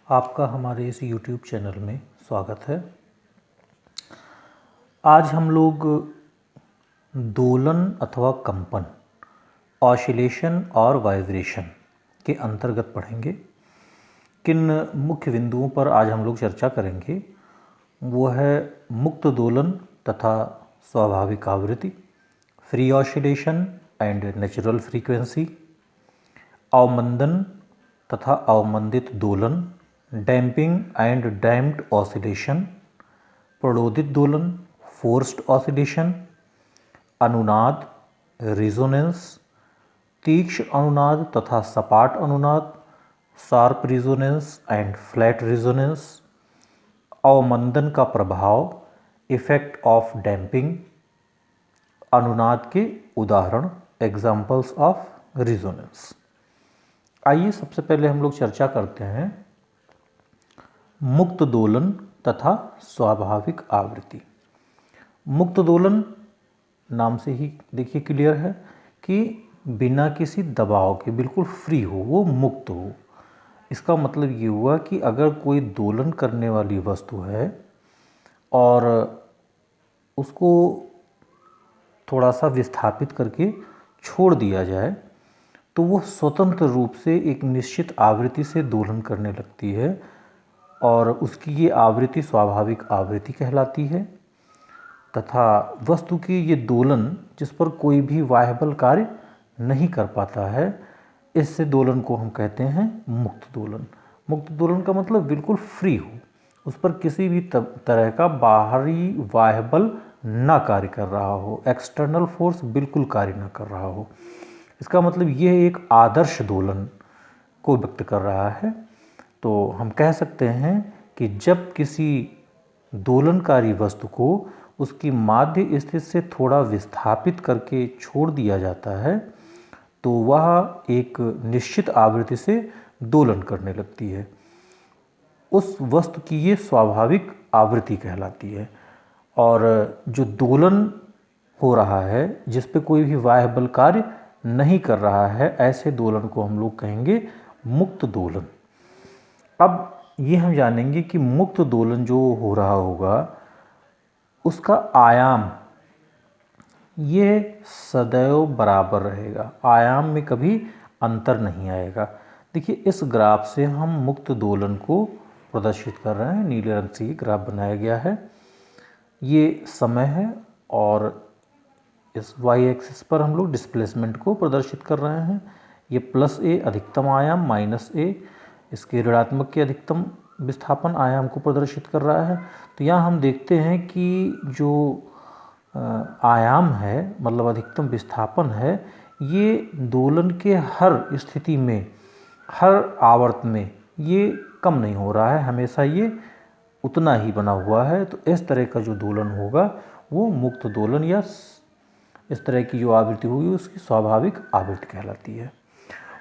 आपका हमारे इस YouTube चैनल में स्वागत है। आज हम लोग दोलन अथवा कंपन, ऑसिलेशन और वाइब्रेशन के अंतर्गत पढ़ेंगे। किन मुख्य बिंदुओं पर आज हम लोग चर्चा करेंगे वो है मुक्त दोलन तथा स्वाभाविक आवृत्ति, free oscillation and natural frequency, अवमंदन तथा अवमंदित दोलन, डैम्पिंग एंड डैम्प्ड ऑसिलेशन, प्रणोदित दोलन, फोर्स्ड ऑसिलेशन, अनुनाद, रिजोनेंस, तीक्ष्ण अनुनाद तथा सपाट अनुनाद, sharp resonance and flat resonance, अवमंदन का प्रभाव, इफेक्ट ऑफ डैम्पिंग, अनुनाद के उदाहरण, एग्जाम्पल्स ऑफ रिजोनेंस। आइए सबसे पहले हम लोग चर्चा करते हैं मुक्त दोलन तथा स्वाभाविक आवृत्ति। मुक्त दोलन नाम से ही देखिए क्लियर है कि बिना किसी दबाव के बिल्कुल फ्री हो, वो मुक्त हो। इसका मतलब ये हुआ कि अगर कोई दोलन करने वाली वस्तु है और उसको थोड़ा सा विस्थापित करके छोड़ दिया जाए तो वो स्वतंत्र रूप से एक निश्चित आवृत्ति से दोलन करने लगती है और उसकी ये आवृत्ति स्वाभाविक आवृत्ति कहलाती है तथा वस्तु की ये दोलन जिस पर कोई भी बाह्य बल कार्य नहीं कर पाता है, इससे दोलन को हम कहते हैं मुक्त दोलन। मुक्त दोलन का मतलब बिल्कुल फ्री हो, उस पर किसी भी तरह का बाहरी बाह्य बल ना कार्य कर रहा हो, एक्सटर्नल फोर्स बिल्कुल कार्य ना कर रहा हो। इसका मतलब यह एक आदर्श दोलन को व्यक्त कर रहा है। तो हम कह सकते हैं कि जब किसी दोलनकारी वस्तु को उसकी माध्य स्थिति से थोड़ा विस्थापित करके छोड़ दिया जाता है तो वह एक निश्चित आवृत्ति से दोलन करने लगती है। उस वस्तु की ये स्वाभाविक आवृत्ति कहलाती है। और जो दोलन हो रहा है जिस पे कोई भी बाह्य बल कार्य नहीं कर रहा है, ऐसे दोलन को हम लोग कहेंगे मुक्त दोलन। अब ये हम जानेंगे कि मुक्त दोलन जो हो रहा होगा उसका आयाम ये सदैव बराबर रहेगा, आयाम में कभी अंतर नहीं आएगा। देखिए इस ग्राफ से हम मुक्त दोलन को प्रदर्शित कर रहे हैं, नीले रंग से ये ग्राफ बनाया गया है। ये समय है और इस y एक्सिस पर हम लोग डिस्प्लेसमेंट को प्रदर्शित कर रहे हैं। ये प्लस a अधिकतम आयाम, माइनस a इसके ऋणात्मक के अधिकतम विस्थापन आयाम को प्रदर्शित कर रहा है। तो यहाँ हम देखते हैं कि जो आयाम है मतलब अधिकतम विस्थापन है, ये दोलन के हर स्थिति में, हर आवर्त में ये कम नहीं हो रहा है, हमेशा ये उतना ही बना हुआ है। तो इस तरह का जो दोलन होगा वो मुक्त दोलन या इस तरह की जो आवृत्ति होगी उसकी स्वाभाविक आवृत्ति कहलाती है।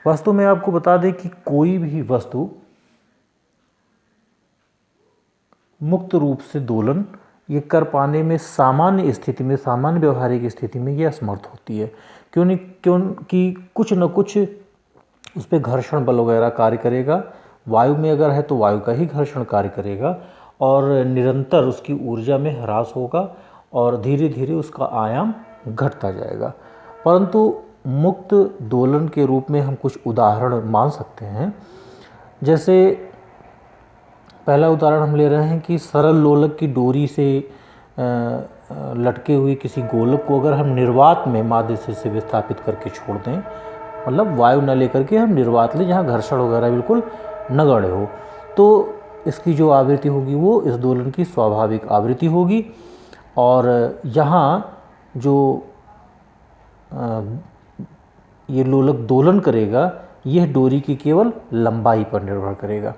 वास्तव में आपको बता दें कि कोई भी वस्तु मुक्त रूप से दोलन ये कर पाने में सामान्य स्थिति में, सामान्य व्यवहारिक स्थिति में ये असमर्थ होती है। क्योंकि कुछ न कुछ उस पर घर्षण बल वगैरह कार्य करेगा। वायु में अगर है तो वायु का ही घर्षण कार्य करेगा और निरंतर उसकी ऊर्जा में ह्रास होगा और धीरे धीरे उसका आयाम घटता जाएगा। परंतु मुक्त दोलन के रूप में हम कुछ उदाहरण मान सकते हैं। जैसे पहला उदाहरण हम ले रहे हैं कि सरल लोलक की डोरी से लटके हुए किसी गोलक को अगर हम निर्वात में माध्य से विस्थापित करके छोड़ दें, मतलब वायु न लेकर के हम निर्वात लें जहाँ घर्षण वगैरह बिल्कुल नगण्य हो, तो इसकी जो आवृत्ति होगी वो इस दोलन की स्वाभाविक आवृत्ति होगी। और यहाँ जो ये लोलक दोलन करेगा यह डोरी की केवल लंबाई पर निर्भर करेगा।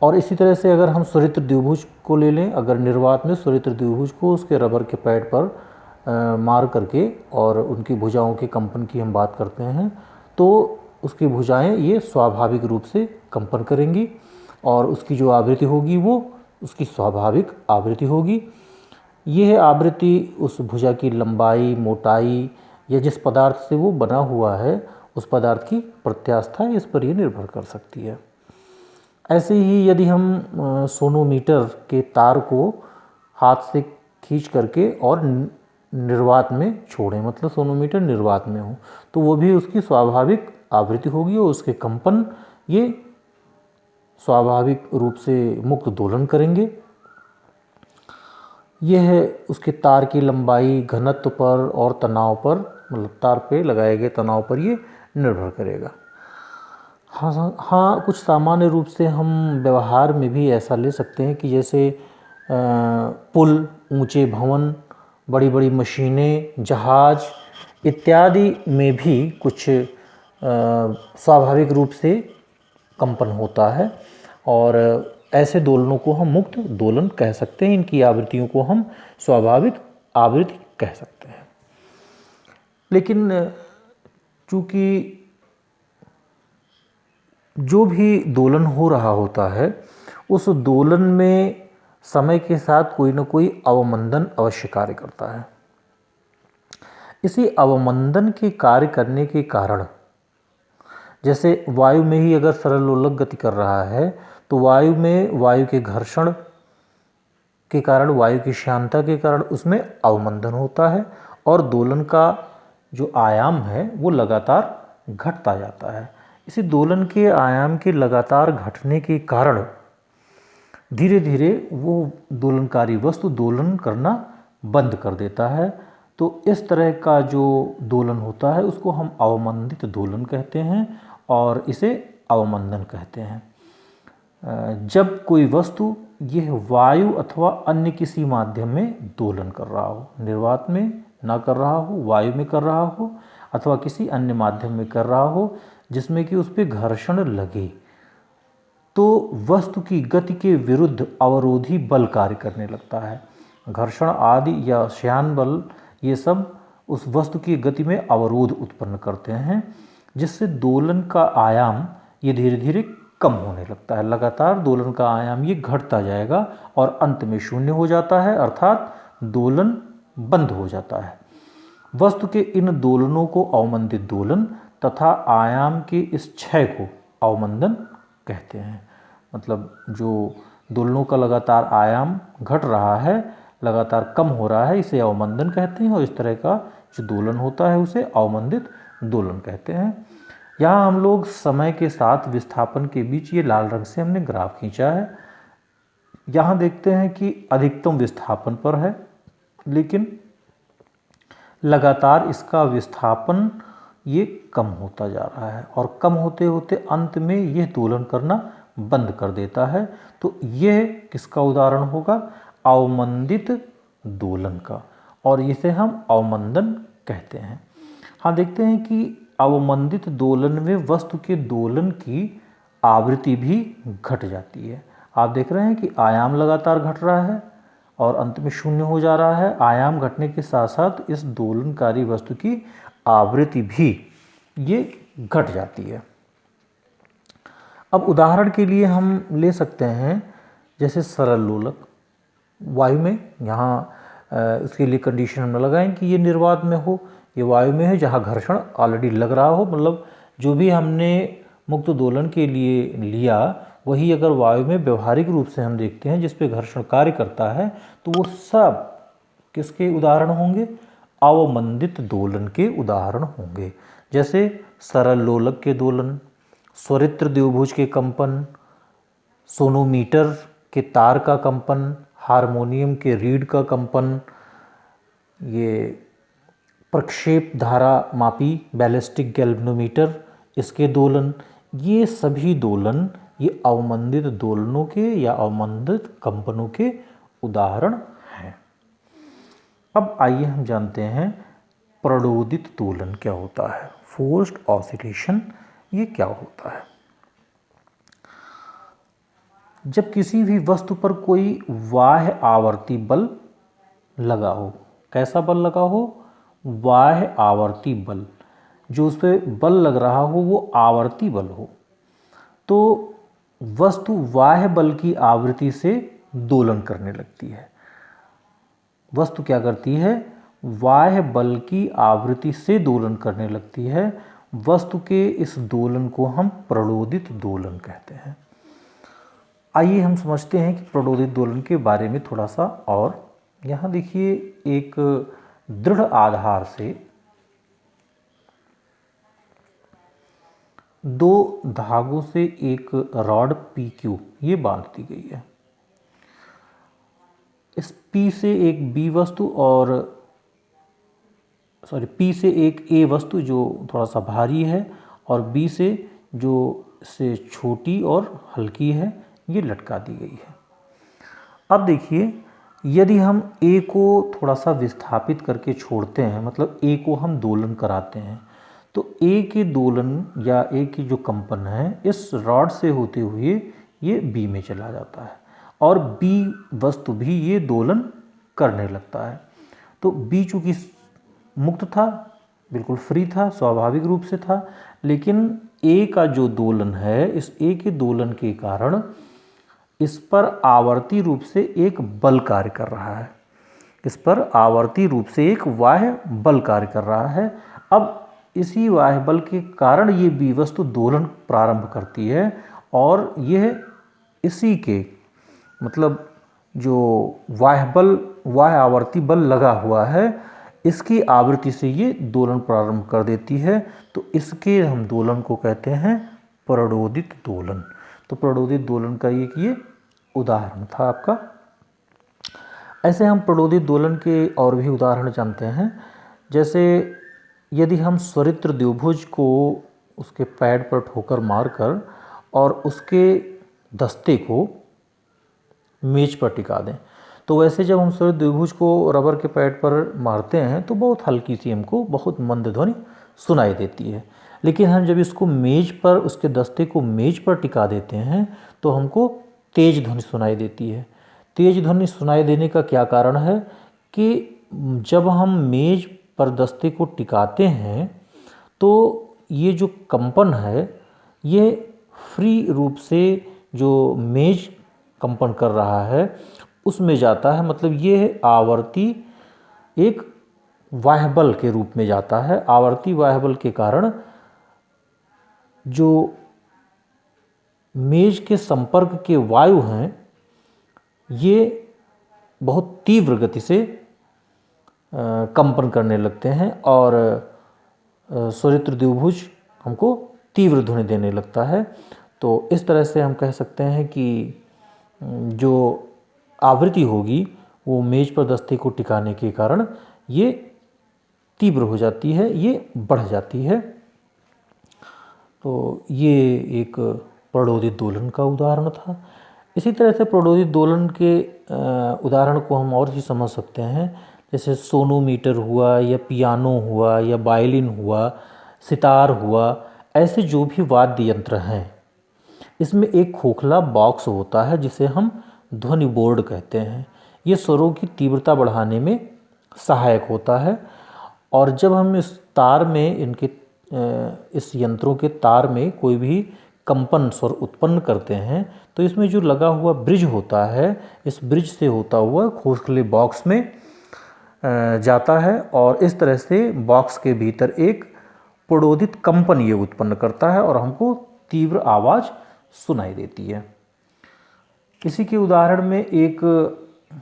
और इसी तरह से अगर हम स्वरित्र द्विभुज को ले लें, अगर निर्वात में स्वरित्र द्विभुज को उसके रबर के पैड पर मार करके और उनकी भुजाओं के कंपन की हम बात करते हैं तो उसकी भुजाएं ये स्वाभाविक रूप से कंपन करेंगी और उसकी जो आवृत्ति होगी वो उसकी स्वाभाविक आवृत्ति होगी। यह आवृत्ति उस भुजा की लंबाई, मोटाई या जिस पदार्थ से वो बना हुआ है उस पदार्थ की प्रत्यास्था इस पर ये निर्भर कर सकती है। ऐसे ही यदि हम सोनोमीटर के तार को हाथ से खींच करके और निर्वात में छोड़ें, मतलब सोनोमीटर निर्वात में हो, तो वो भी उसकी स्वाभाविक आवृत्ति होगी और उसके कंपन ये स्वाभाविक रूप से मुक्त दोलन करेंगे। यह है उसके तार की लंबाई, घनत्व पर और तनाव पर, मतलब तार पे लगाए गए तनाव पर ये निर्भर करेगा। हाँ, कुछ सामान्य रूप से हम व्यवहार में भी ऐसा ले सकते हैं कि जैसे पुल, ऊंचे भवन, बड़ी बड़ी मशीनें, जहाज इत्यादि में भी कुछ स्वाभाविक रूप से कंपन होता है और ऐसे दोलनों को हम मुक्त दोलन कह सकते हैं। इनकी आवृत्तियों को हम स्वाभाविक आवृत्ति कह सकते हैं। लेकिन चूंकि जो भी दोलन हो रहा होता है उस दोलन में समय के साथ कोई ना कोई अवमंदन अवश्य कार्य करता है। इसी अवमंदन के कार्य करने के कारण, जैसे वायु में ही अगर सरल लोलक गति कर रहा है तो वायु में वायु के घर्षण के कारण, वायु की श्यानता के कारण उसमें अवमंदन होता है और दोलन का जो आयाम है वो लगातार घटता जाता है। इसी दोलन के आयाम के लगातार घटने के कारण धीरे धीरे वो दोलनकारी वस्तु दोलन करना बंद कर देता है। तो इस तरह का जो दोलन होता है उसको हम अवमंदित दोलन कहते हैं और इसे अवमंदन कहते हैं। जब कोई वस्तु यह वायु अथवा अन्य किसी माध्यम में दोलन कर रहा हो, निर्वात में ना कर रहा हो, वायु में कर रहा हो अथवा किसी अन्य माध्यम में कर रहा हो जिसमें कि उस पर घर्षण लगे, तो वस्तु की गति के विरुद्ध अवरोधी बल कार्य करने लगता है। घर्षण आदि या श्यान बल ये सब उस वस्तु की गति में अवरोध उत्पन्न करते हैं, जिससे दोलन का आयाम ये धीरे धीरे कम होने लगता है। लगातार दोलन का आयाम ये घटता जाएगा और अंत में शून्य हो जाता है, अर्थात दोलन बंद हो जाता है। वस्तु के इन दोलनों को अवमंदित दोलन तथा आयाम के इस क्षय को अवमंदन कहते हैं। मतलब जो दोलनों का लगातार आयाम घट रहा है, लगातार कम हो रहा है, इसे अवमंदन कहते हैं और इस तरह का जो दोलन होता है उसे अवमंदित दोलन कहते हैं। यहाँ हम लोग समय के साथ विस्थापन के बीच ये लाल रंग से हमने ग्राफ खींचा है। यहाँ देखते हैं कि अधिकतम विस्थापन पर है, लेकिन लगातार इसका विस्थापन ये कम होता जा रहा है और कम होते होते अंत में यह दोलन करना बंद कर देता है। तो यह किसका उदाहरण होगा? अवमंदित दोलन का, और इसे हम अवमंदन कहते हैं। हाँ, देखते हैं कि अवमंदित दोलन में वस्तु के दोलन की आवृत्ति भी घट जाती है। आप देख रहे हैं कि आयाम लगातार घट रहा है और अंत में शून्य हो जा रहा है। आयाम घटने के साथ साथ इस दोलनकारी वस्तु की आवृत्ति भी ये घट जाती है। अब उदाहरण के लिए हम ले सकते हैं जैसे सरल लोलक वायु में, यहाँ उसके लिए कंडीशन हम लगाएं कि ये निर्वात में हो, ये वायु में है जहाँ घर्षण ऑलरेडी लग रहा हो, मतलब जो भी हमने मुक्त दोलन के लिए लिया वही अगर वायु में व्यवहारिक रूप से हम देखते हैं जिस पे घर्षण कार्य करता है, तो वो सब किसके उदाहरण होंगे? अवमंदित दोलन के उदाहरण होंगे। जैसे सरल लोलक के दोलन, स्वरित्र द्विभुज के कंपन, सोनोमीटर के तार का कंपन, हारमोनियम के रीड का कंपन, ये प्रक्षेप धारा मापी बैलिस्टिक गैल्वेनोमीटर इसके दोलन, ये सभी दोलन ये अवमंदित दोलनों के या अवमंदित कंपनों के उदाहरण हैं। अब आइए हम जानते हैं प्रणोदित दोलन क्या होता है, फोर्स्ड ऑसिलेशन ये क्या होता है। जब किसी भी वस्तु पर कोई बाह्य आवर्ती बल लगा हो, कैसा बल लगा हो? बाह्य आवर्ती बल, जो उस पर बल लग रहा हो वो आवर्ती बल हो, तो वस्तु बाह्य बल की आवृत्ति से दोलन करने लगती है। वस्तु क्या करती है? बाह्य बल की आवृत्ति से दोलन करने लगती है। वस्तु के इस दोलन को हम प्रणोदित दोलन कहते हैं। आइए हम समझते हैं कि प्रणोदित दोलन के बारे में थोड़ा सा। और यहाँ देखिए, एक दृढ़ आधार से दो धागों से एक रॉड PQ ये बांध दी गई है। इस P से एक B वस्तु और P से एक A वस्तु जो थोड़ा सा भारी है और B से जो से छोटी और हल्की है, ये लटका दी गई है। अब देखिए, यदि हम A को थोड़ा सा विस्थापित करके छोड़ते हैं, मतलब A को हम दोलन कराते हैं, तो A के दोलन या A की जो कंपन है इस रॉड से होते हुए ये B में चला जाता है और B वस्तु भी ये दोलन करने लगता है। तो B चूँकि मुक्त था, बिल्कुल फ्री था, स्वाभाविक रूप से था, लेकिन A का जो दोलन है, इस A के दोलन के कारण इस पर आवर्ती रूप से एक बल कार्य कर रहा है। इस पर आवर्ती रूप से एक बाह्य बल कार्य कर रहा है। अब इसी बाह्य बल के कारण ये B वस्तु दोलन प्रारंभ करती है और यह इसी के मतलब जो बाह्य आवर्ती बल लगा हुआ है, इसकी आवृत्ति से ये दोलन प्रारंभ कर देती है। तो इसके हम दोलन को कहते हैं प्रणोदित दोलन। तो प्रणोदित दोलन का ये उदाहरण था आपका। ऐसे हम प्रणोदित दोलन के और भी उदाहरण जानते हैं। जैसे यदि हम स्वरित्र द्विभुज को उसके पैड पर ठोकर मारकर और उसके दस्ते को मेज पर टिका दें, तो वैसे जब हम स्वरित्र द्विभुज को रबर के पैड पर मारते हैं तो बहुत हल्की सी हमको बहुत मंद ध्वनि सुनाई देती है। लेकिन हम जब इसको मेज पर, उसके दस्ते को मेज पर टिका देते हैं तो हमको तेज ध्वनि सुनाई देती है। तेज ध्वनि सुनाई देने का क्या कारण है कि जब हम मेज पर दस्ते को टिकाते हैं तो ये जो कंपन है ये फ्री रूप से जो मेज कंपन कर रहा है उसमें जाता है, मतलब ये आवर्ती एक बाह्यबल के रूप में जाता है। आवर्ती बाह्यबल के कारण जो मेज के संपर्क के वायु हैं ये बहुत तीव्र गति से कंपन करने लगते हैं और स्वरित्र द्विभुज हमको तीव्र ध्वनि देने लगता है। तो इस तरह से हम कह सकते हैं कि जो आवृत्ति होगी वो मेज पर दस्ते को टिकाने के कारण ये तीव्र हो जाती है, ये बढ़ जाती है। तो ये एक प्रणोदित दोलन का उदाहरण था। इसी तरह से प्रणोदित दोलन के उदाहरण को हम और भी समझ सकते हैं। जैसे सोनोमीटर हुआ या पियानो हुआ या वायलिन हुआ, सितार हुआ, ऐसे जो भी वाद्य यंत्र हैं, इसमें एक खोखला बॉक्स होता है जिसे हम ध्वनि बोर्ड कहते हैं। ये स्वरों की तीव्रता बढ़ाने में सहायक होता है। और जब हम इस तार में इस यंत्रों के तार में कोई भी कंपन स्वर उत्पन्न करते हैं तो इसमें जो लगा हुआ ब्रिज होता है, इस ब्रिज से होता हुआ खोखले बॉक्स में जाता है और इस तरह से बॉक्स के भीतर एक प्रणोदित कंपन ये उत्पन्न करता है और हमको तीव्र आवाज़ सुनाई देती है। इसी के उदाहरण में एक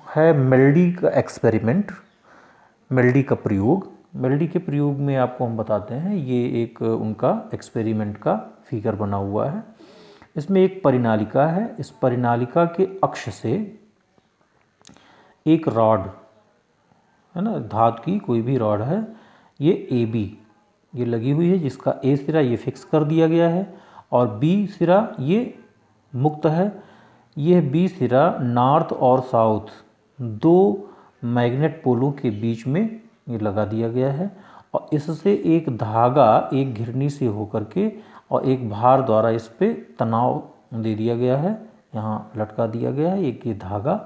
है मेलोडी का एक्सपेरिमेंट, मेलोडी का प्रयोग। मेलोडी के प्रयोग में आपको हम बताते हैं, ये एक उनका एक्सपेरिमेंट का फिगर बना हुआ है। इसमें एक परिनालिका है, इस परिनालिका के अक्ष से एक रॉड है ना, धातु की कोई भी रॉड है, ये AB ये लगी हुई है, जिसका A सिरा ये फिक्स कर दिया गया है और B सिरा ये मुक्त है। यह B सिरा नॉर्थ और साउथ दो मैग्नेट पोलों के बीच में ये लगा दिया गया है और इससे एक धागा एक घिरनी से होकर के और एक भार द्वारा इस पे तनाव दे दिया गया है, यहाँ लटका दिया गया है। एक ये धागा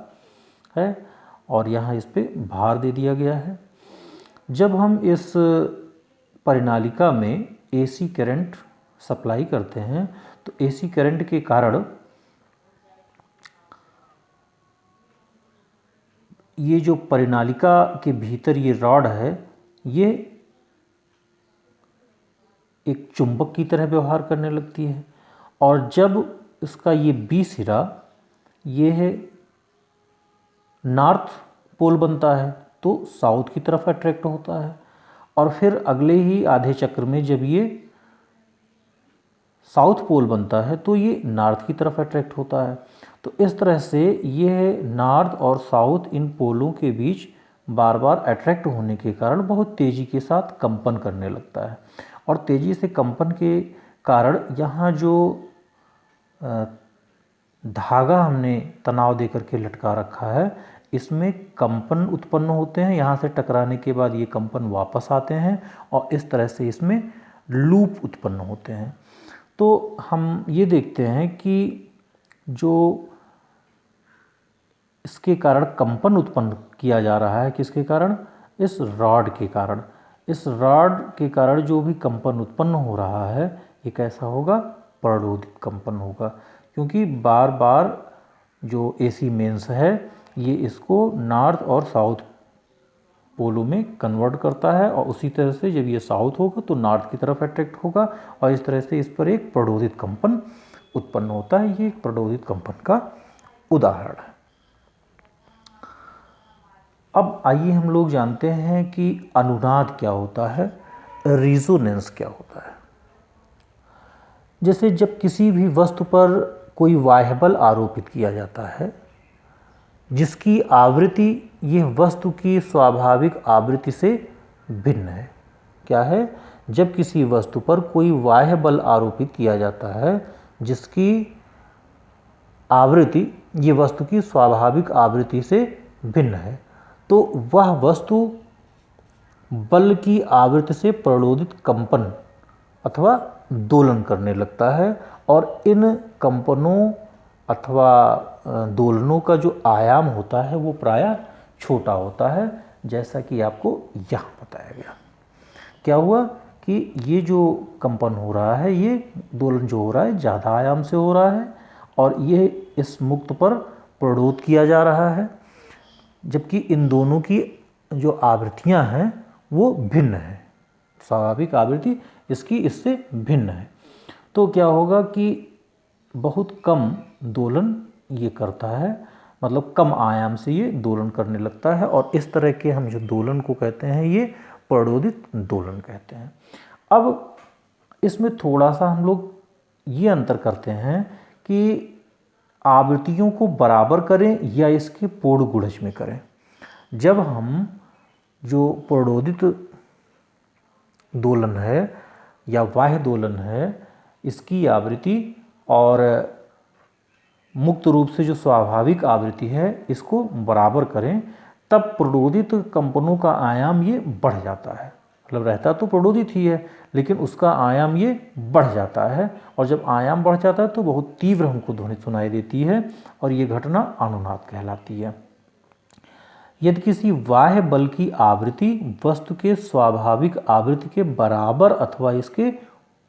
है और यहाँ इस पे भार दे दिया गया है। जब हम इस परिनालिका में AC करंट सप्लाई करते हैं तो AC करंट के कारण ये जो परिनालिका के भीतर ये रॉड है ये एक चुंबक की तरह व्यवहार करने लगती है और जब इसका ये B सिरा ये है नॉर्थ पोल बनता है तो साउथ की तरफ अट्रैक्ट होता है, और फिर अगले ही आधे चक्र में जब ये साउथ पोल बनता है तो ये नॉर्थ की तरफ अट्रैक्ट होता है। तो इस तरह से ये नॉर्थ और साउथ इन पोलों के बीच बार बार अट्रैक्ट होने के कारण बहुत तेज़ी के साथ कंपन करने लगता है, और तेज़ी से कंपन के कारण यहाँ जो धागा हमने तनाव दे करके लटका रखा है इसमें कंपन उत्पन्न होते हैं। यहाँ से टकराने के बाद ये कंपन वापस आते हैं और इस तरह से इसमें लूप उत्पन्न होते हैं। तो हम ये देखते हैं कि जो इसके कारण कंपन उत्पन्न किया जा रहा है, किसके कारण? इस रॉड के कारण। इस रॉड के कारण जो भी कंपन उत्पन्न हो रहा है ये कैसा होगा? प्ररोदित कंपन होगा, क्योंकि बार बार जो एसी मेंस है ये इसको नॉर्थ और साउथ पोलों में कन्वर्ट करता है, और उसी तरह से जब ये साउथ होगा तो नॉर्थ की तरफ अट्रैक्ट होगा, और इस तरह से इस पर एक प्ररोदित कंपन उत्पन्न होता है। ये एक प्ररोदित कंपन का उदाहरण है। अब आइए हम लोग जानते हैं कि अनुनाद क्या होता है, रिजोनेंस क्या होता है। जैसे जब किसी भी वस्तु पर कोई बाह्य बल आरोपित किया जाता है जिसकी आवृत्ति यह वस्तु की स्वाभाविक आवृत्ति से भिन्न है। क्या है? जब किसी वस्तु पर कोई बाह्य बल आरोपित किया जाता है जिसकी आवृत्ति ये वस्तु की स्वाभाविक आवृत्ति से भिन्न है, तो वह वस्तु बल की आवृत्ति से प्ररोदित कंपन अथवा दोलन करने लगता है, और इन कंपनों अथवा दोलनों का जो आयाम होता है वो प्रायः छोटा होता है, जैसा कि आपको यहाँ बताया गया। क्या हुआ कि ये जो कंपन हो रहा है, ये दोलन जो हो रहा है ज़्यादा आयाम से हो रहा है, और ये इस मुक्त पर प्ररोध किया जा रहा है, जबकि इन दोनों की जो आवृत्तियाँ हैं वो भिन्न है। स्वाभाविक आवृत्ति इसकी इससे भिन्न है। तो क्या होगा कि बहुत कम दोलन ये करता है, मतलब कम आयाम से ये दोलन करने लगता है, और इस तरह के हम जो दोलन को कहते हैं ये प्ररोदित दोलन कहते हैं। अब इसमें थोड़ा सा हम लोग ये अंतर करते हैं कि आवृत्तियों को बराबर करें या इसके पूर्ण गुणज में करें। जब हम जो प्ररोदित दोलन है या बाह्य दोलन है इसकी आवृत्ति और मुक्त रूप से जो स्वाभाविक आवृत्ति है इसको बराबर करें, तब प्ररोदित कंपनों का आयाम ये बढ़ जाता है। मतलब रहता तो प्ररोदित ही है लेकिन उसका आयाम ये बढ़ जाता है, और जब आयाम बढ़ जाता है तो बहुत तीव्र हमको ध्वनि सुनाई देती है, और ये घटना अनुनाद कहलाती है। यदि किसी बाह्य बल की आवृत्ति वस्तु के स्वाभाविक आवृत्ति के बराबर अथवा इसके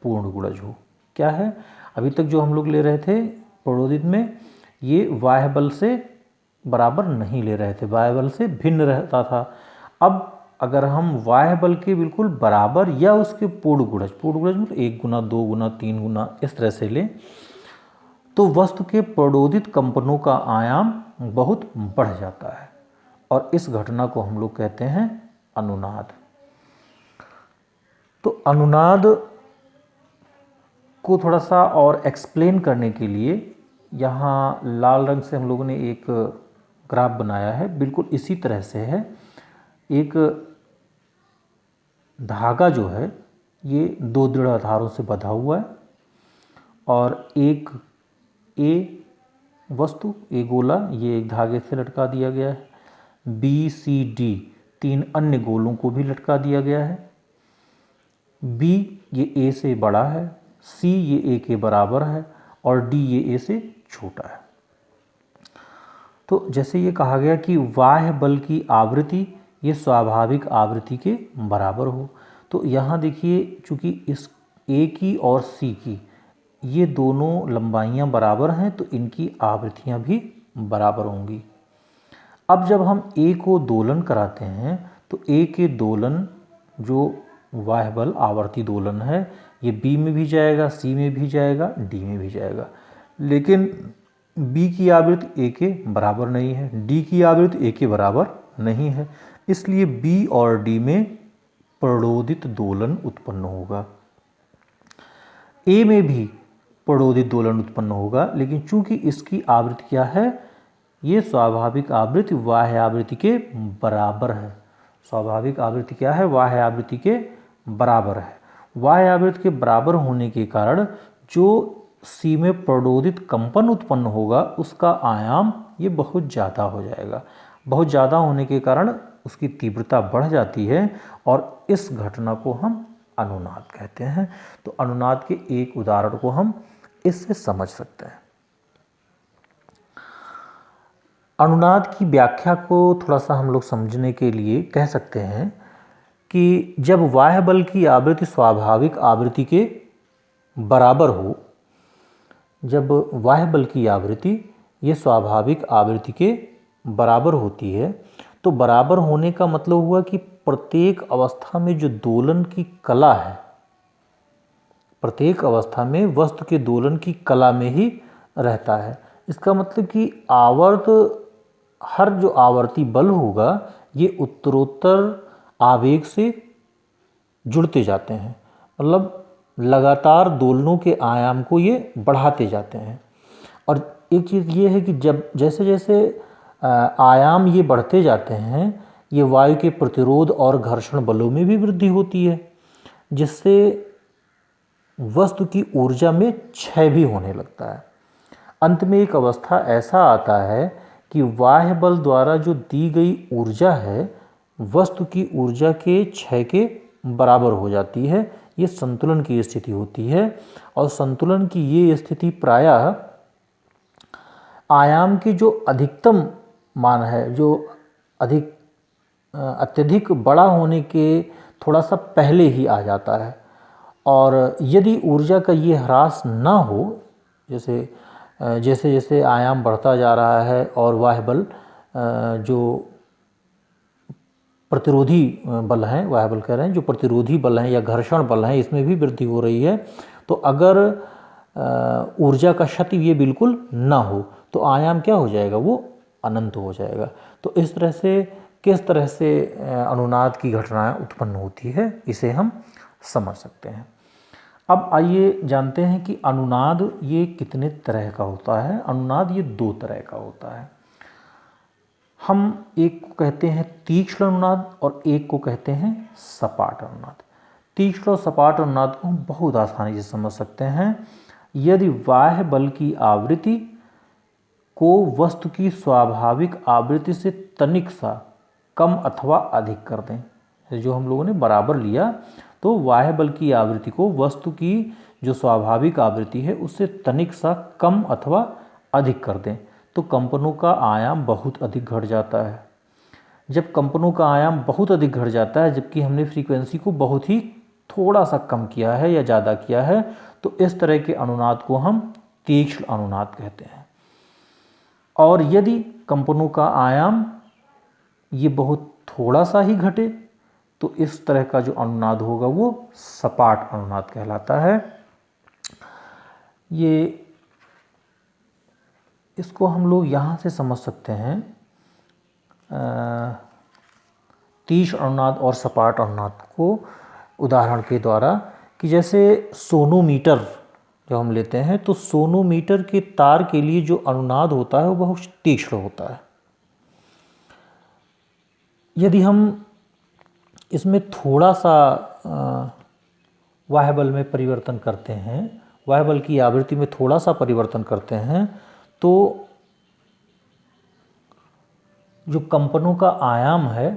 पूर्ण गुणज हो। क्या है? अभी तक जो हम लोग ले रहे थे प्ररोदित में, ये बाह्य बल से बराबर नहीं ले रहे थे, बाह्य बल से भिन्न रहता था। अब अगर हम बाह्य बल के बिल्कुल बराबर या उसके पूर्ण गुणज मतलब 1 गुना 2 गुना 3 गुना इस तरह से लें, तो वस्तु के प्ररोदित कंपनों का आयाम बहुत बढ़ जाता है, और इस घटना को हम लोग कहते हैं अनुनाद। तो अनुनाद को थोड़ा सा और एक्सप्लेन करने के लिए यहाँ लाल रंग से हम लोगों ने एक ग्राफ बनाया है, बिल्कुल इसी तरह से है। एक धागा जो है ये 2 दृढ़ आधारों से बंधा हुआ है, और एक ए वस्तु ए गोला ये एक धागे से लटका दिया गया है, बी सी डी 3 अन्य गोलों को भी लटका दिया गया है। बी ये ए से बड़ा है, सी ये ए के बराबर है, और डी ये ए से छोटा है। तो जैसे ये कहा गया कि बाह्य बल की आवृत्ति ये स्वाभाविक आवृत्ति के बराबर हो, तो यहाँ देखिए चूँकि इस ए की और सी की ये दोनों लंबाइयाँ बराबर हैं तो इनकी आवृत्तियाँ भी बराबर होंगी। अब जब हम ए को दोलन कराते हैं तो ए के दोलन जो बाह्य बल आवर्ती दोलन है ये बी में भी जाएगा, सी में भी जाएगा, डी में भी जाएगा, लेकिन बी की आवृत्ति ए के बराबर नहीं है, डी की आवृत्ति ए के बराबर नहीं है, इसलिए बी और डी में प्रणोदित दोलन उत्पन्न होगा। ए में भी प्रणोदित दोलन उत्पन्न होगा, लेकिन चूंकि इसकी आवृत्ति क्या है, ये स्वाभाविक आवृत्ति बाह्य आवृत्ति के बराबर है। स्वाभाविक आवृत्ति क्या है, बाह्य आवृत्ति के बराबर है। बाह्य आवृत्ति के बराबर होने के कारण जो सी में प्रणोदित कंपन उत्पन्न होगा उसका आयाम ये बहुत ज़्यादा हो जाएगा। बहुत ज़्यादा होने के कारण उसकी तीव्रता बढ़ जाती है और इस घटना को हम अनुनाद कहते हैं। तो अनुनाद के एक उदाहरण को हम इससे समझ सकते हैं। अनुनाद की व्याख्या को थोड़ा सा हम लोग समझने के लिए कह सकते हैं कि जब बाह्य बल की आवृत्ति स्वाभाविक आवृत्ति के बराबर हो, जब बाह्य बल की आवृत्ति ये स्वाभाविक आवृत्ति के बराबर होती है, तो बराबर होने का मतलब हुआ कि प्रत्येक अवस्था में जो दोलन की कला है, प्रत्येक अवस्था में वस्तु के दोलन की कला में ही रहता है। इसका मतलब कि हर जो आवर्ती बल होगा ये उत्तरोत्तर आवेग से जुड़ते जाते हैं, मतलब लगातार दोलनों के आयाम को ये बढ़ाते जाते हैं। और एक चीज़ ये है कि जब जैसे जैसे आयाम ये बढ़ते जाते हैं, ये वायु के प्रतिरोध और घर्षण बलों में भी वृद्धि होती है, जिससे वस्तु की ऊर्जा में क्षय भी होने लगता है। अंत में एक अवस्था ऐसा आता है कि बाह्य बल द्वारा जो दी गई ऊर्जा है वस्तु की ऊर्जा के क्षय के बराबर हो जाती है। ये संतुलन की स्थिति होती है और संतुलन की ये स्थिति प्रायः आयाम के जो अधिकतम मान है, जो अत्यधिक बड़ा होने के थोड़ा सा पहले ही आ जाता है। और यदि ऊर्जा का ये ह्रास ना हो, जैसे जैसे आयाम बढ़ता जा रहा है और बाह्य बल जो प्रतिरोधी बल हैं, बाह्य बल कह रहे हैं, जो प्रतिरोधी बल हैं या घर्षण बल हैं, इसमें भी वृद्धि हो रही है, तो अगर ऊर्जा का क्षति ये बिल्कुल ना हो तो आयाम क्या हो जाएगा, वो अनंत हो जाएगा। तो इस तरह से किस तरह से अनुनाद की घटनाएं उत्पन्न होती है, इसे हम समझ सकते हैं। अब आइए जानते हैं कि अनुनाद ये कितने तरह का होता है। अनुनाद ये दो तरह का होता है। हम एक को कहते हैं तीक्ष्ण अनुनाद और एक को कहते हैं सपाट अनुनाद। तीक्ष्ण और सपाट अनुनाद को हम बहुत आसानी से समझ सकते हैं। यदि बाह्य बल की आवृत्ति को वस्तु की स्वाभाविक आवृत्ति से तनिक सा कम अथवा अधिक कर दें, जो हम लोगों ने बराबर लिया, तो बाह्य बल की आवृत्ति को वस्तु की जो स्वाभाविक आवृत्ति है उससे तनिक सा कम अथवा अधिक कर दें, तो कंपनों का आयाम बहुत अधिक घट जाता है। जब कंपनों का आयाम बहुत अधिक घट जाता है, जबकि हमने फ्रीक्वेंसी को बहुत ही थोड़ा सा कम किया है या ज़्यादा किया है, तो इस तरह के अनुनाद को हम तीक्ष्ण अनुनाद कहते हैं। और यदि कंपनों का आयाम ये बहुत थोड़ा सा ही घटे, तो इस तरह का जो अनुनाद होगा वो सपाट अनुनाद कहलाता है। इसको हम लोग यहाँ से समझ सकते हैं तीक्ष्ण अनुनाद और सपाट अनुनाद को उदाहरण के द्वारा, कि जैसे सोनोमीटर जब हम लेते हैं तो सोनोमीटर के तार के लिए जो अनुनाद होता है वो बहुत तीक्ष्ण होता है। यदि हम इसमें थोड़ा सा बाह्य बल में परिवर्तन करते हैं, बाह्य बल की आवृत्ति में थोड़ा सा परिवर्तन करते हैं, तो जो कंपनों का आयाम है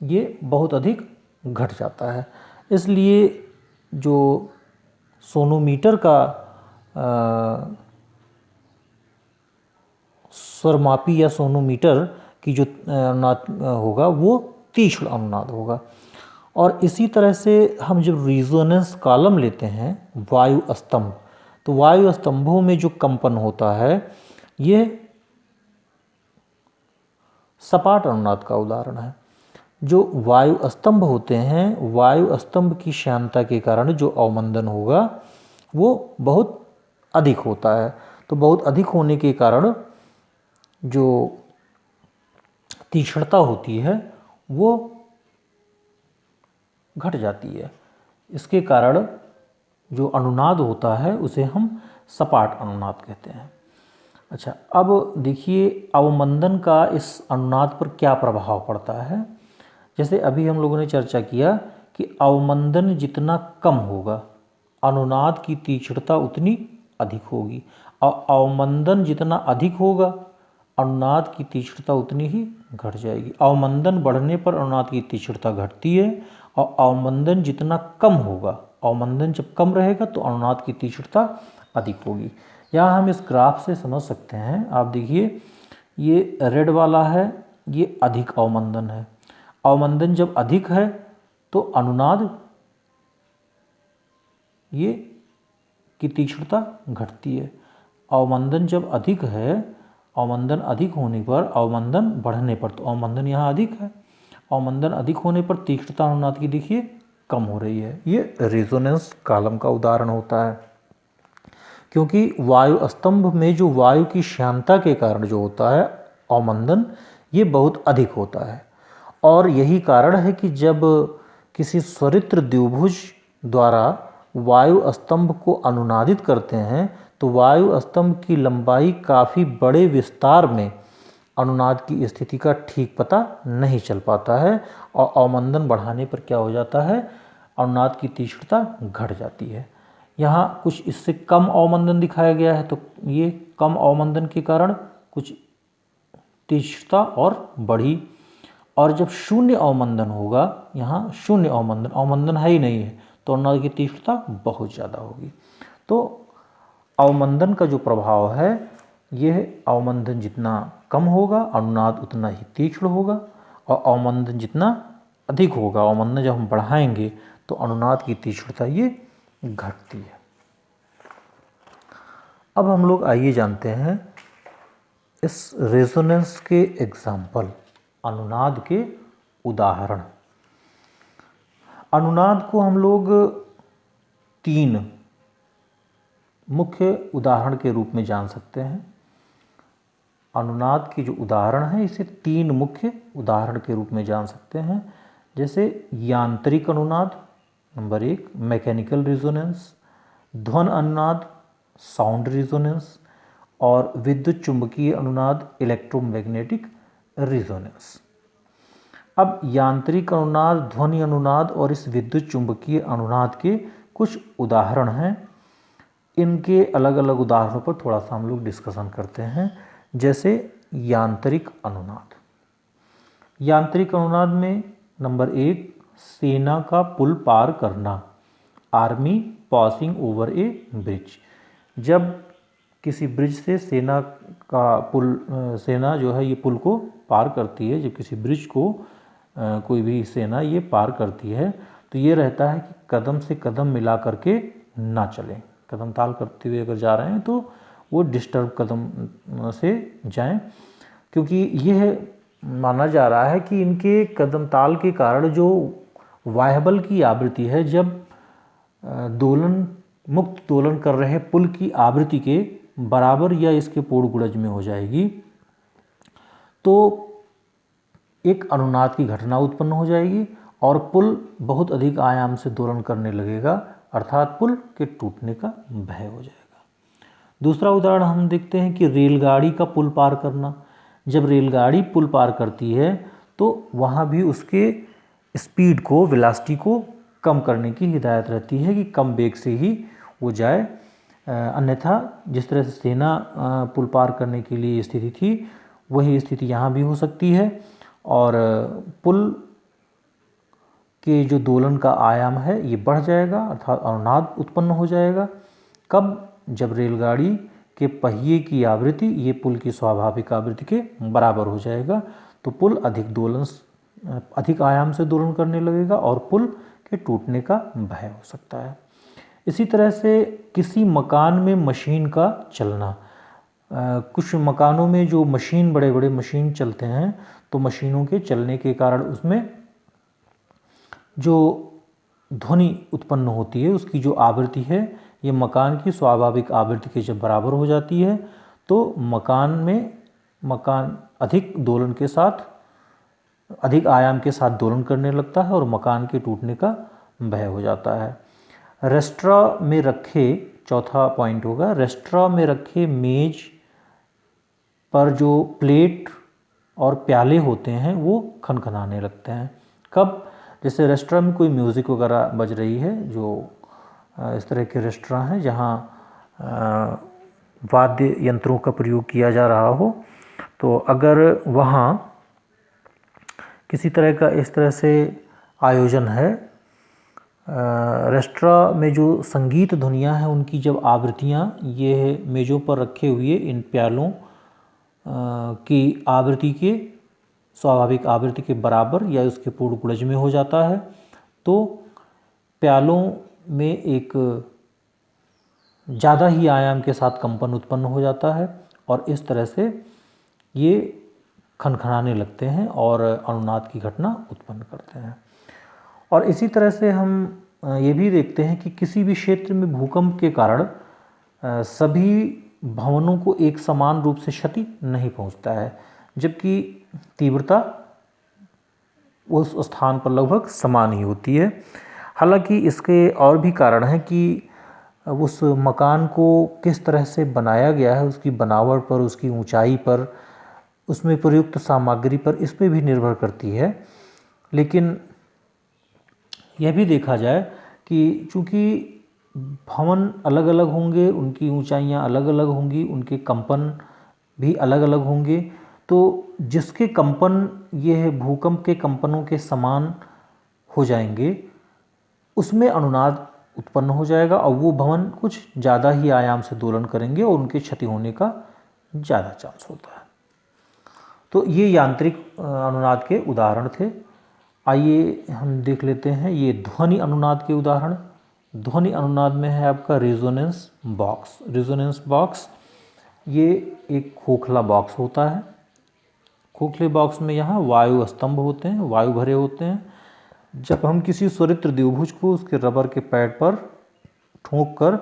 ये बहुत अधिक घट जाता है। इसलिए जो सोनोमीटर का स्वरमापी या सोनोमीटर की जो अनुनाद होगा वो तीक्ष्ण अनुनाद होगा। और इसी तरह से हम जब रिजोनेंस कॉलम लेते हैं, वायु स्तंभ, तो वायु स्तंभों में जो कंपन होता है ये सपाट अनुनाद का उदाहरण है। जो वायु स्तंभ होते हैं, वायु स्तंभ की श्यानता के कारण जो अवमंदन होगा वो बहुत अधिक होता है। तो बहुत अधिक होने के कारण जो तीक्ष्णता होती है वो घट जाती है। इसके कारण जो अनुनाद होता है उसे हम सपाट अनुनाद कहते हैं। अच्छा, अब देखिए अवमंदन का इस अनुनाद पर क्या प्रभाव पड़ता है। जैसे अभी हम लोगों ने चर्चा किया कि अवमंदन जितना कम होगा अनुनाद की तीक्ष्णता उतनी अधिक होगी, और अवमंदन जितना अधिक होगा अनुनाद की तीक्ष्णता उतनी ही घट जाएगी। अवमंदन बढ़ने पर अनुनाद की तीक्ष्णता घटती है, और अवमंदन जितना कम होगा, अवमंदन जब कम रहेगा तो अनुनाद की तीक्ष्णता अधिक होगी। यहाँ हम इस ग्राफ से समझ सकते हैं। आप देखिए ये रेड वाला है, ये अधिक अवमंदन है। अवमंदन जब अधिक है तो अनुनाद ये की तीक्ष्णता घटती है। अवमंदन जब अधिक है, अवमंदन अधिक होने पर, अवमंदन बढ़ने पर, तो अवमंदन यहाँ अधिक है, अवमंदन अधिक होने पर तीक्ष्णता अनुनाद की देखिए कम हो रही है। ये रेजोनेंस कॉलम का उदाहरण होता है, क्योंकि वायु स्तंभ में जो वायु की श्यानता के कारण जो होता है अवमंदन, ये बहुत अधिक होता है। और यही कारण है कि जब किसी स्वरित्र द्विभुज द्वारा वायु स्तंभ को अनुनादित करते हैं तो वायु स्तंभ की लंबाई काफ़ी बड़े विस्तार में अनुनाद की स्थिति का ठीक पता नहीं चल पाता है, और अवमंदन बढ़ाने पर क्या हो जाता है, अनुनाद की तीक्ष्णता घट जाती है। यहाँ कुछ इससे कम अवमंदन दिखाया गया है, तो ये कम अवमंदन के कारण कुछ तीक्ष्णता और बढ़ी, और जब शून्य अवमंदन होगा, यहाँ शून्य अवमंदन, अवमंदन है ही नहीं है, तो अनुनाद की तीक्ष्णता बहुत ज़्यादा होगी। तो अवमंदन का जो प्रभाव है, यह अवमंदन जितना कम होगा अनुनाद उतना ही तीक्ष्ण होगा, और अवमंदन जितना अधिक होगा, अवमंदन जब हम बढ़ाएंगे तो अनुनाद की तीक्ष्णता ये घटती है। अब हम लोग आइए जानते हैं इस रेजोनेंस के एग्जाम्पल, अनुनाद के उदाहरण। अनुनाद को हम लोग 3 मुख्य उदाहरण के रूप में जान सकते हैं। अनुनाद के जो उदाहरण हैं इसे 3 मुख्य उदाहरण के रूप में जान सकते हैं। जैसे यांत्रिक अनुनाद नंबर 1, मैकेनिकल रेजोनेंस, ध्वन अनुनाद साउंड रेजोनेंस, और विद्युत चुंबकीय अनुनाद इलेक्ट्रोमैग्नेटिक रेजोनेंस। अब यांत्रिक अनुनाद, ध्वनि अनुनाद और इस विद्युत चुंबकीय अनुनाद के कुछ उदाहरण हैं। इनके अलग अलग उदाहरणों पर थोड़ा सा हम लोग डिस्कशन करते हैं। जैसे यांत्रिक अनुनाद। यांत्रिक अनुनाद में नंबर 1, सेना का पुल पार करना, आर्मी पासिंग ओवर ए ब्रिज। जब किसी ब्रिज से सेना का पुल, सेना जो है ये पुल को पार करती है, जब किसी ब्रिज को कोई भी सेना ये पार करती है, तो ये रहता है कि कदम से कदम मिला करके ना चलें। कदम ताल करते हुए अगर जा रहे हैं तो वो डिस्टर्ब कदम से जाएं, क्योंकि यह माना जा रहा है कि इनके कदम ताल के कारण जो वायुबल की आवृत्ति है, जब दोलन, मुक्त दोलन कर रहे पुल की आवृत्ति के बराबर या इसके पूर्ण गुणज में हो जाएगी, तो एक अनुनाद की घटना उत्पन्न हो जाएगी और पुल बहुत अधिक आयाम से दोलन करने लगेगा, अर्थात पुल के टूटने का भय हो जाएगा। दूसरा उदाहरण हम देखते हैं कि रेलगाड़ी का पुल पार करना। जब रेलगाड़ी पुल पार करती है तो वहाँ भी उसके स्पीड को, वेलोसिटी को कम करने की हिदायत रहती है कि कम वेग से ही वो जाए, अन्यथा जिस तरह से सेना पुल पार करने के लिए स्थिति थी वही स्थिति यहाँ भी हो सकती है, और पुल के जो दोलन का आयाम है ये बढ़ जाएगा, अर्थात अनुनाद उत्पन्न हो जाएगा। कब? जब रेलगाड़ी के पहिए की आवृत्ति ये पुल की स्वाभाविक आवृत्ति के बराबर हो जाएगा, तो पुल अधिक आयाम से दोलन करने लगेगा और पुल के टूटने का भय हो सकता है। इसी तरह से किसी मकान में मशीन का चलना। कुछ मकानों में जो मशीन, बड़े बड़े मशीन चलते हैं, तो मशीनों के चलने के कारण उसमें जो ध्वनि उत्पन्न होती है उसकी जो आवृत्ति है ये मकान की स्वाभाविक आवृत्ति के जब बराबर हो जाती है तो मकान अधिक दोलन के साथ, अधिक आयाम के साथ दोलन करने लगता है और मकान के टूटने का भय हो जाता है। रेस्ट्रा में रखे, चौथा पॉइंट होगा, रेस्ट्रा में रखे मेज पर जो प्लेट और प्याले होते हैं वो खनखनाने लगते हैं। कब? जैसे रेस्टोरेंट में कोई म्यूज़िक वगैरह बज रही है, जो इस तरह के रेस्टोरेंट हैं जहाँ वाद्य यंत्रों का प्रयोग किया जा रहा हो, तो अगर वहाँ किसी तरह का इस तरह से आयोजन है, रेस्टोरेंट में जो संगीत ध्वनियाँ हैं उनकी जब आवृत्तियाँ ये मेज़ों पर रखे हुए इन प्यालों की आवृत्ति के, स्वाभाविक आवृत्ति के बराबर या उसके पूर्ण गुणज में हो जाता है, तो प्यालों में एक ज़्यादा ही आयाम के साथ कंपन उत्पन्न हो जाता है और इस तरह से ये खनखनाने लगते हैं और अनुनाद की घटना उत्पन्न करते हैं। और इसी तरह से हम ये भी देखते हैं कि किसी भी क्षेत्र में भूकंप के कारण सभी भवनों को एक समान रूप से क्षति नहीं पहुंचता है, जबकि तीव्रता उस स्थान पर लगभग समान ही होती है। हालांकि इसके और भी कारण हैं कि उस मकान को किस तरह से बनाया गया है, उसकी बनावट पर, उसकी ऊंचाई पर, उसमें प्रयुक्त सामग्री पर, इस पे भी निर्भर करती है। लेकिन यह भी देखा जाए कि चूँकि भवन अलग अलग होंगे, उनकी ऊंचाइयां अलग अलग होंगी, उनके कंपन भी अलग अलग होंगे, तो जिसके कंपन ये भूकंप के कंपनों के समान हो जाएंगे उसमें अनुनाद उत्पन्न हो जाएगा और वो भवन कुछ ज़्यादा ही आयाम से दोलन करेंगे और उनके क्षति होने का ज़्यादा चांस होता है। तो ये यांत्रिक अनुनाद के उदाहरण थे। आइए हम देख लेते हैं ये ध्वनि अनुनाद के उदाहरण। ध्वनि अनुनाद में है आपका रेजोनेंस बॉक्स। रेजोनेंस बॉक्स ये एक खोखला बॉक्स होता है। खोखले बॉक्स में यहाँ वायु स्तंभ होते हैं, वायु भरे होते हैं। जब हम किसी स्वरित्र द्विभुज को उसके रबर के पैड पर ठोक कर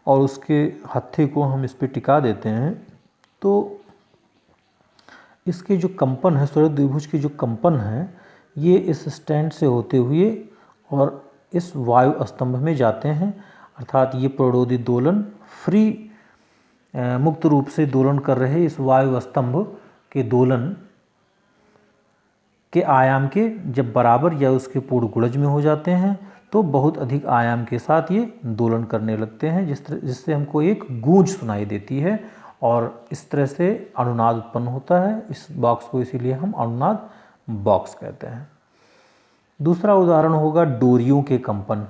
और उसके हत्थे को हम इस पर टिका देते हैं तो इसके जो कंपन है, स्वरित्र द्विभुज के जो कंपन है, ये इस स्टैंड से होते हुए और इस वायु स्तंभ में जाते हैं। अर्थात ये प्ररोदित दोलन फ्री मुक्त रूप से दोलन कर रहे इस वायु स्तंभ के दोलन के आयाम के जब बराबर या उसके पूर्ण गुणज में हो जाते हैं तो बहुत अधिक आयाम के साथ ये दोलन करने लगते हैं, जिससे हमको एक गूंज सुनाई देती है और इस तरह से अनुनाद उत्पन्न होता है। इस बॉक्स को इसीलिए हम अनुनाद बॉक्स कहते हैं। दूसरा उदाहरण होगा डोरियों के कंपन।